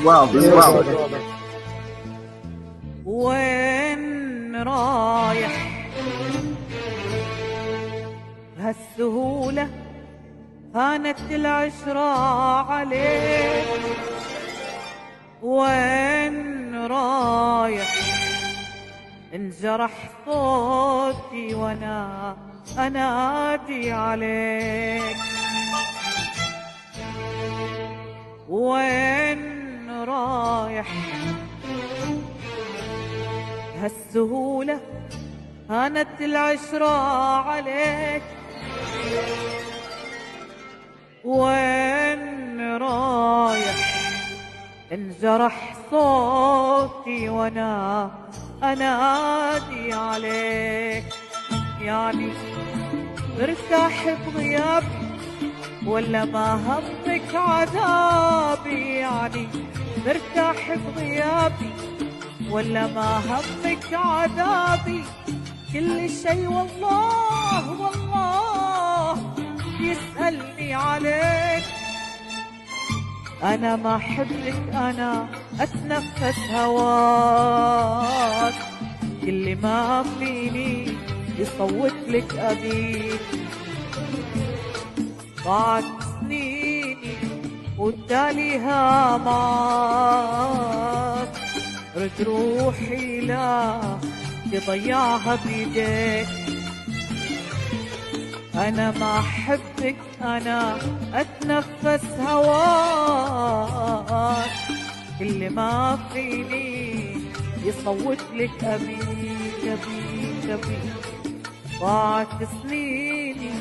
واو. وين رايح بهالسهولة هانت العشرة عليك؟ وين رايح انجرح صوتي وانا انادي عليك؟ وين رايح بهالسهولة هانت العشرة عليك؟ وين رايح انجرح صوتي وانا انادي عليك؟ يعني مرتاح بغيابي ولا ما همك عذابي؟ يعني مرتاح بغيابي ولا ما همك عذابي؟ كل شي والله والله يسألني عليك. أنا ما أحبك، أنا أتنفس هواك، كل ما فيني يصوت لك أبيك. ضاعت سنيني وتاليها معاك، رد روحي لا تضيعها بيديك. أنا ما أحبك، أنا أتنفس هواك، كل ما فيني يصوت لك أبيك أبيك أبيك. ضاعت سنيني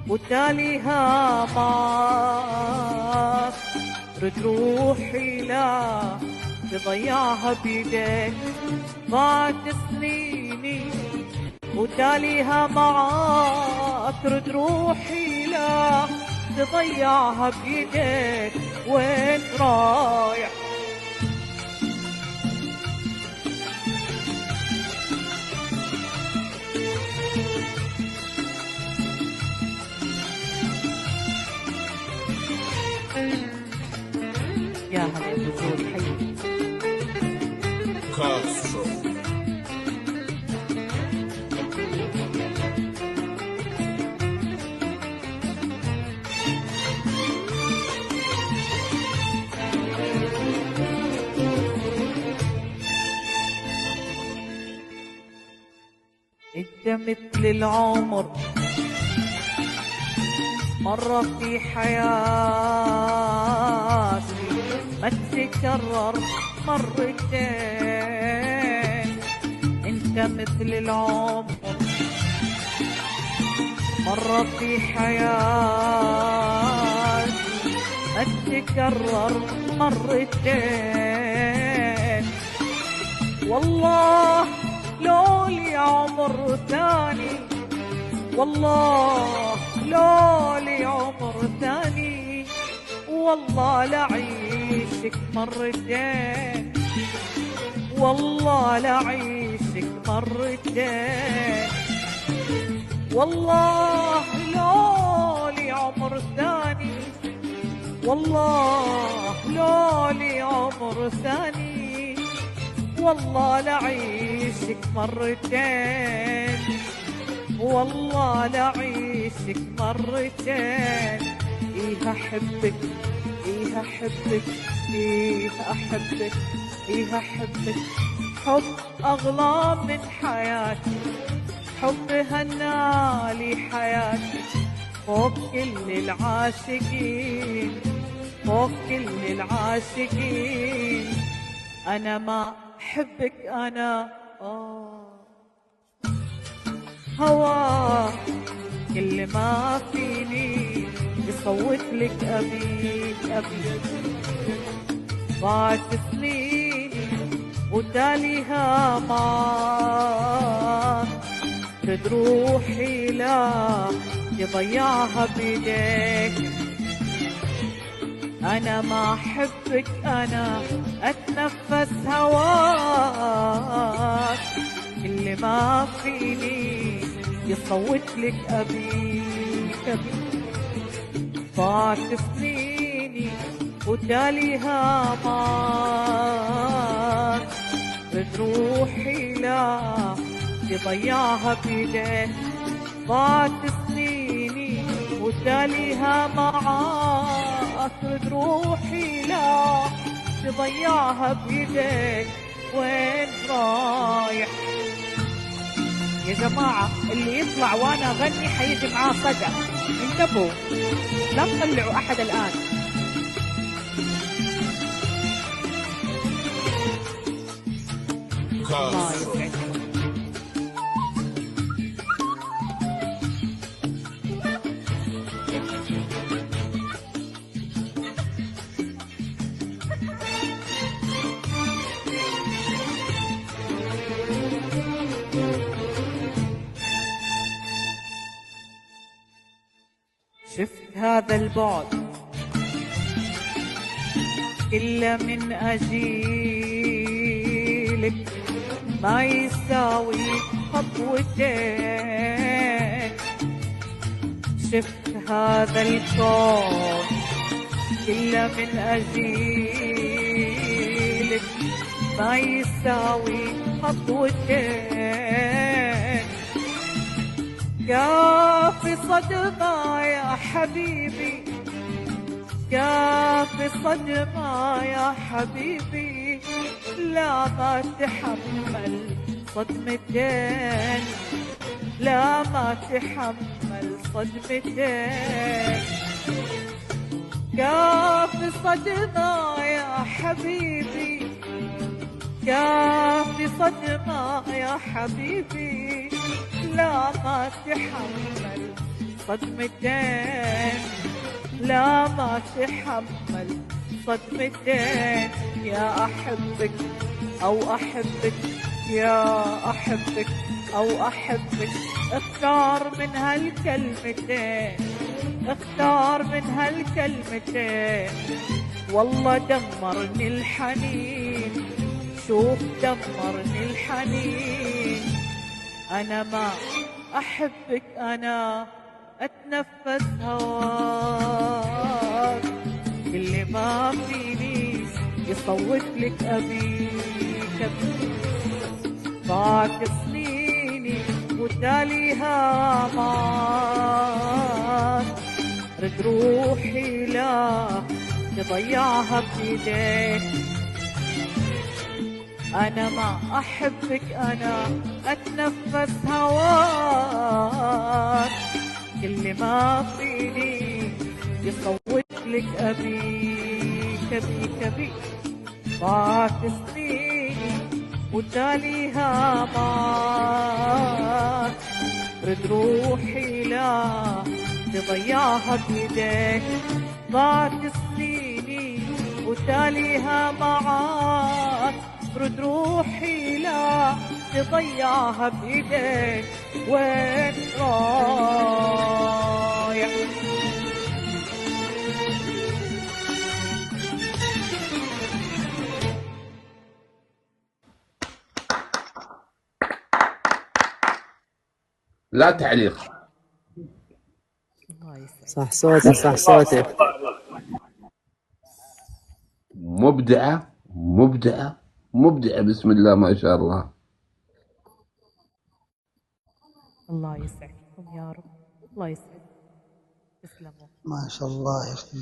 وتاليها معاك، رد روحي لا تضيعها بيديك. ضاعت سنيني وتاليها معاك، رد روحي لا تضيعها بيديك. وين رايح يا هلا البذور حي كاسترو. انت مثل العمر مرة في حياتي، ما تتكرر مرتين. انت مثل العمر مرة في حياتي، ما تتكرر مرتين. والله لو لي عمر ثاني، والله لو لي عمر ثاني، والله لأعيشك مرتين، والله لأعيشك مرتين. والله لو لي عمر ثاني، والله لو لي عمر ثاني، والله لأعيشك مرتين، والله لأعيشك مرتين. إيه أحبك، إيه أحبك، إيه أحبك، إيه أحبك. حب أغلى من حياتي، حب هنالي حياتي، فوق كل العاشقين، فوق كل العاشقين. أنا ما أحبك، أنا هواك، كل ما فيني يصوت لك أبيك أبيك. ضاعت سنيني وتاليها معاك، رد روحي لا يضيعها بيديك. أنا ما أحبك، أنا أتنفس هواك، كل ما فيني يصوت لك أبيك أبيك. ضاعت سنيني وتاليها ما روحي لا تضيعها بيدك. ضاعت سنيني وتاليها معاك، روحي لا تضيعها بيدك. وين رايح يا جماعة؟ اللي يطلع وانا اغني حيجي معاه صدى، انتبهوا لا تطلعوا احد الان. الله يسعدك. شفت هذا البعد إلا من أجيلك ما يساوي خطوتين. شفت هذا الكون إلا من أجيلك ما يساوي خطوتين. كافي صدمة يا حبيبي، كافي صدمة يا حبيبي، لا ما تحمل صدمتين، لا ما تحمل صدمتين. كافي صدمة يا حبيبي، كافي صدمة يا حبيبي، لا ما تحمل صدمتين، لا ما تحمل صدمتين. يا أحبك أو أحبك، يا أحبك أو أحبك، اختار من هالكلمتين، اختار من هالكلمتين. والله دمرني الحنين، شوف دمرني الحنين. أنا ما أحبك، أنا أتنفس هواك، اللي ما فيني يصوت لك أبيك أبيك. ضاعت سنيني وتاليها معاك، رد روحي لا تضيعها بيديك. أنا ما أحبك، أنا أتنفس هواك، اللي ما فيني يصوت لك أبيك أبيك أبيك. ضاعت سنيني وتاليها معاك، رد روحي لا تضيعها بيديك. ضاعت سنيني وتاليها معاك، رد روحي لا تضيعها بإيديك. وين رايح؟ لا تعليق. صح صوتي، صح صوتي. مبدعة مبدعة مبدعة، بسم الله ما شاء الله. الله يسعدكم يا رب، الله يسعدكم، تسلموا. ما شاء الله يا اخي،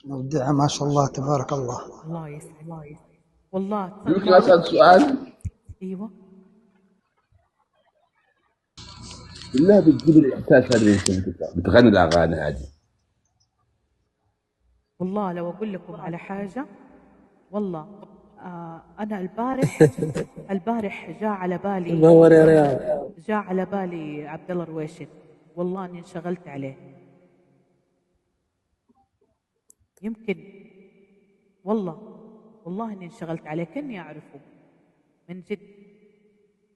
مبدعة ما شاء الله، تبارك الله. الله يسعد، الله يسعد والله. يمكن أسأل سؤال؟ ايوه بالله بتجيب الإحساس هذا اللي بتغني الأغاني هذه؟ والله لو أقول لكم على حاجة، والله أنا البارح جاء على بالي، منور يا ريال. جاء على بالي عبد الله رويشد، والله إني انشغلت عليه. يمكن والله إني انشغلت عليه، كني أعرفه من جد،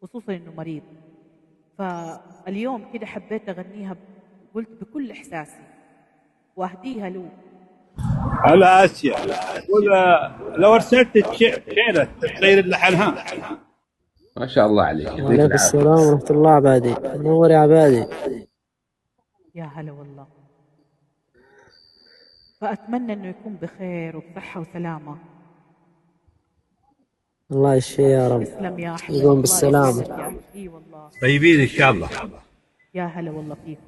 خصوصا إنه مريض. فاليوم كده حبيت أغنيها، قلت بكل إحساسي وأهديها له. على آسيا، ولا لو أرسلت شعرة تغير لحنها. ما شاء الله عليك. وعليكم السلام ورحمة الله عبادي. منور يا عبادي. يا هلا والله. فأتمنى إنه يكون بخير وبصحة وسلامة. الله يشفيه يا رب، تسلم يا أحمد، يقوم الله بالسلامة. يسلمك يا أخي. إي والله. طيبين ان شاء الله. يا هلا والله فيكم.